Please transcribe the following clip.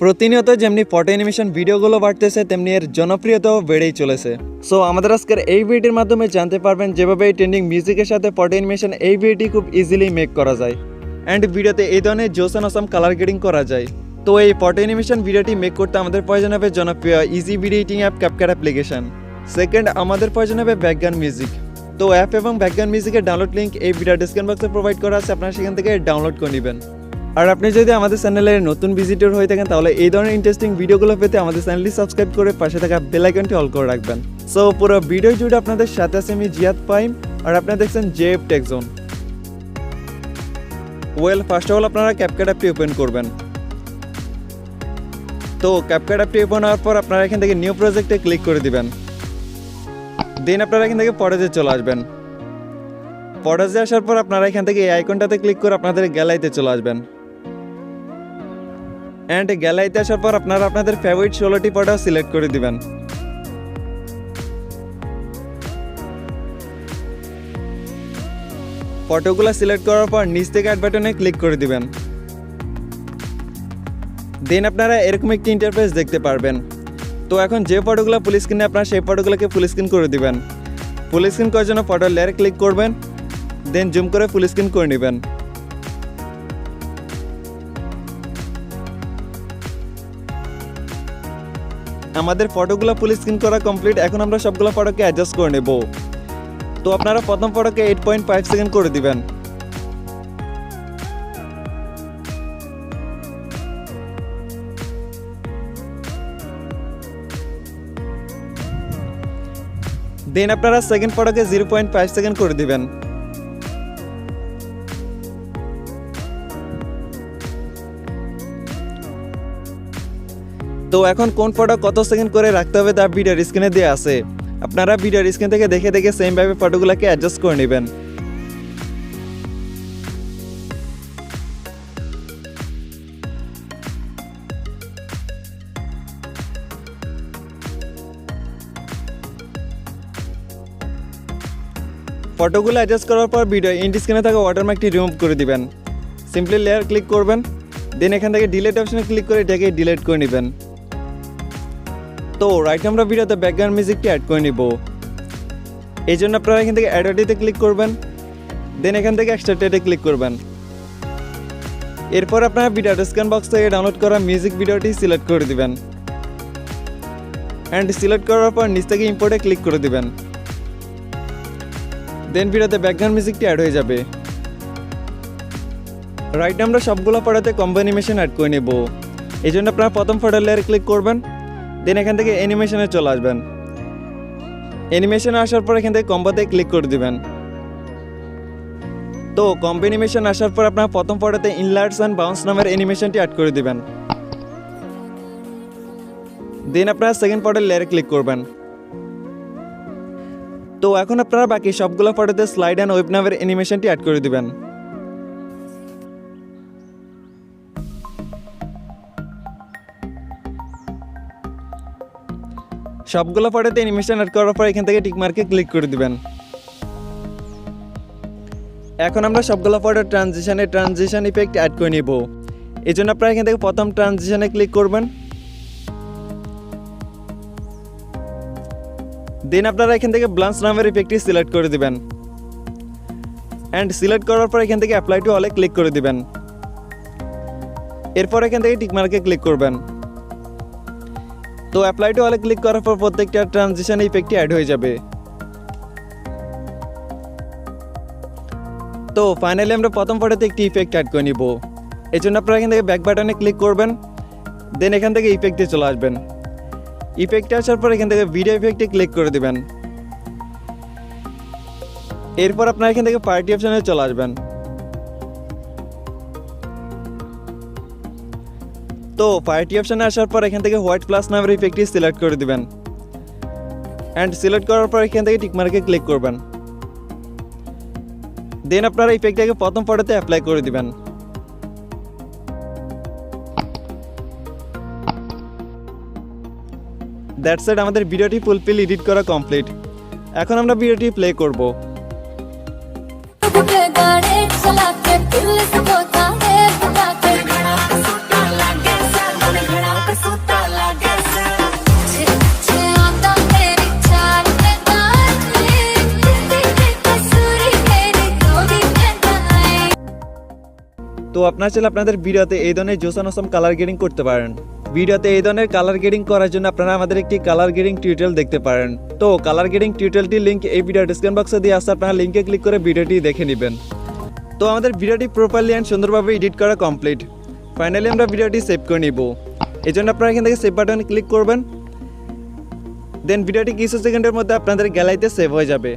প্রতিনিয়ত যেমনি photo animation ভিডিওগুলো বাড়তেছে তেমনি এর জনপ্রিয়তাও বেড়েই চলেছে। সো আমাদের আজকের এই ভিডিওর মাধ্যমে জানতে পারবেন যেভাবে এই ট্রেন্ডিং মিউজিকের সাথে ফটো অ্যানিমেশন এই ভিডিওটি খুব ইজিলি মেক করা যায় অ্যান্ড ভিডিওতে এই ধরনের জোসান অসাম কালার গ্রেডিং করা যায়। তো এই ফটো অ্যানিমেশন ভিডিওটি মেক করতে আমাদের প্রয়োজন হবে জনপ্রিয় easy video editing app CapCut application. Second, আমাদের প্রয়োজন হবে ব্যাকগ্রাউন্ড মিউজিক। তো অ্যাপ এবং ব্যাকগ্রাউন্ড মিউজিকের ডাউনলোড লিঙ্ক এই ভিডিও ডেসক্রিপশন বক্সে প্রোভাইড করা আছে, আপনারা সেখান থেকে ডাউনলোড করে নেবেন। আর আপনি যদি আমাদের চ্যানেলের নতুন ভিজিটর হয়ে থাকেন তাহলে এই ধরনের ইন্টারেস্টিং ভিডিওগুলো পেতে আমাদের চ্যানেলটি সাবস্ক্রাইব করে পাশে থাকা বেল আইকনটি অল করে রাখবেন। সো পুরো ভিডিও জুড়ে আপনাদের সাথে আছে আমি জিহাদ ফাহিম, আর আপনারা দেখছেন JF tech zone. First of all আপনারা ক্যাপকাট অ্যাপটি ওপেন করবেন। তো ক্যাপকাট অ্যাপটি ওপেন হওয়ার পর আপনারা এখান থেকে নিউ প্রজেক্টে ক্লিক করে দিবেন। দেন আপনারা এখান থেকে ফটোজে চলে আসবেন। ফটোজে আসার পর আপনারা এখান থেকে এই আইকনটাতে ক্লিক করে আপনাদের গ্যালারিতে চলে আসবেন। অ্যান্ড গ্যালারিতে আসার পর আপনারা আপনাদের ফেভারিট 16টি ফটো সিলেক্ট করে দিবেন। ফটোগুলো সিলেক্ট করার পর নিচ থেকে অ্যাড বাটনে ক্লিক করে দিবেন। দেন আপনারা এরকম একটি ইন্টারফেস দেখতে পারবেন। তো এখন যে ফটোগুলো ফুল স্ক্রিনে আপনারা সেই ফটোগুলোকে ফুল স্ক্রিন করে দিবেন। ফুল স্ক্রিন করার জন্য ফটো লেয়ারে ক্লিক করবেন, দেন জুম করে ফুল স্ক্রিন করে নেবেন। আমাদের ফটোগুলো ফুল স্ক্রিন করা কমপ্লিট। এখন আমরা সবগুলো ফটোকে অ্যাডজাস্ট করে নেব। তো আপনারা প্রথম ফটোকে 8.5 সেকেন্ড করে দিবেন। দেন আপনারা সেকেন্ড ফটোকে 0.5 সেকেন্ড করে দিবেন। তো এখন কোন ফটো কত সেকেন্ড করে রাখতে হবে তা ভিডিওর স্ক্রিনে দেওয়া আছে, আপনারা ভিডিওর স্ক্রিন থেকে দেখে দেখে সেমভাবে ফটোগুলোকে অ্যাডজাস্ট করে নেবেন। ফটোগুলো অ্যাডজাস্ট করার পর ভিডিও এন্ড স্ক্রিনে থাকা ওয়াটারমার্কটি রিমুভ করে দিবেন। সিম্পলি লেয়ার ক্লিক করবেন, দেন এখান থেকে ডিলিট অপশনে ক্লিক করে এটাকে ডিলিট করে নেবেন। তো রাইট আমরা ভিডিওতে ব্যাকগ্রাউন্ড মিউজিকটি অ্যাড করে নিব। এই জন্য আপনারা এখান থেকে অ্যাডটিতে ক্লিক করবেন, দেন এখান থেকে এক্সট্রাক্টেডে ক্লিক করবেন। এরপর আপনারা ভিডিও ডেসক্রিপশন বক্স থেকে ডাউনলোড করা মিউজিক ভিডিওটি সিলেক্ট করে দিবেন। অ্যান্ড সিলেক্ট করার পর নিচ থেকে ইম্পোর্টে ক্লিক করে দিবেন। দেন ভিডিওতে ব্যাকগ্রাউন্ড মিউজিকটি অ্যাড হয়ে যাবে। রাইট আমরা সবগুলো ফটোতে কম্বো অ্যানিমেশন অ্যাড করে নেব। এই জন্য আপনারা প্রথম ফটো লেয়ারে ক্লিক করবেন, দেন এখান থেকে অ্যানিমেশনে চলে আসবেন। অ্যানিমেশনে আসার পর এখান থেকে কম্বোতে ক্লিক করে দিবেন। তো কম্বো অ্যানিমেশন আসার পর আপনারা প্রথম ফটোতে ইনলার্টস অ্যান্ড বাউন্স নামের অ্যানিমেশনটি অ্যাড করে দিবেন। দেন আপনারা সেকেন্ড ফটোর লেয়ারে ক্লিক করবেন। তো এখন আপনারা বাকি সবগুলো ফটোতে স্লাইড অ্যান্ড ওয়েব নামের অ্যানিমেশনটি অ্যাড করে দিবেন। সবগুলো ফটোতে অ্যানিমেশন অ্যাড করার পর এখান থেকে টিক মার্কে ক্লিক করে দিবেন। এখন আমরা সবগুলো ফটো ট্রানজিশন ইফেক্ট অ্যাড করে নিব। এই জন্য আপনারা এখান থেকে প্রথম ট্রানজিশনে ক্লিক করবেন, দেন আপনারা এখান থেকে ব্লান্স নামের ইফেক্টটি সিলেক্ট করে দিবেন। অ্যান্ড সিলেক্ট করার পর এখান থেকে অ্যাপ্লাই টু অলে ক্লিক করে দিবেন। এরপর এখান থেকে টিক মার্কে ক্লিক করবেন। তো অ্যাপ্লাই টু অলে ক্লিক করার পর প্রত্যেকটা ট্রানজিশন ইফেক্টটি অ্যাড হয়ে যাবে। তো ফাইনালি আমরা প্রথম ফটোতে একটি ইফেক্ট অ্যাড করে নিব। এই জন্য আপনারা এখান থেকে ব্যাক বাটনে ক্লিক করবেন, দেন এখান থেকে ইফেক্টে চলে আসবেন। ইফেক্টে আসার পর এখান থেকে ভিডিও ইফেক্টে ক্লিক করে দিবেন। এরপর আপনারা এখান থেকে পার্টি অপশনে চলে আসবেন। তো পার্টি অপশনে আসার পর এখান থেকে হোয়াইট প্লাস নামের ইফেক্টটি সিলেক্ট করে দিবেন। অ্যান্ড সিলেক্ট করার পর এখান থেকে টিকমার্কে ক্লিক করবেন। দেন আপনারা ইফেক্টটাকে প্রথম ফটোতে অ্যাপ্লাই করে দিবেন। দ্যাটস ইট, আমাদের ভিডিওটি ফুলফিল এডিট করা কমপ্লিট। এখন আমরা ভিডিওটি প্লে করব। তো আপনারা চাইলে আপনাদের ভিডিওতে এই ধরনের জোসান কালার গ্রেডিং করতে পারেন। ভিডিওতে এই ধরনের কালার গ্রেডিং করার জন্য আপনারা আমাদের একটি কালার গ্রেডিং টিউটোরিয়াল দেখতে পারেন। তো কালার গ্রেডিং টিউটোরিয়ালটির লিঙ্ক এই ভিডিও ডেসক্রিপশন বক্সে দিয়ে আসছে, আপনারা লিঙ্কে ক্লিক করে ভিডিওটি দেখে নেবেন। তো আমাদের ভিডিওটি প্রপারলি অ্যান্ড সুন্দরভাবে এডিট করা কমপ্লিট। ফাইনালি আমরা ভিডিওটি সেভ করে নিব। এই জন্য আপনারা এখান থেকে সেভ বাটনে ক্লিক করবেন, দেন ভিডিওটি কিছু সেকেন্ডের মধ্যে আপনাদের গ্যালারিতে সেভ হয়ে যাবে।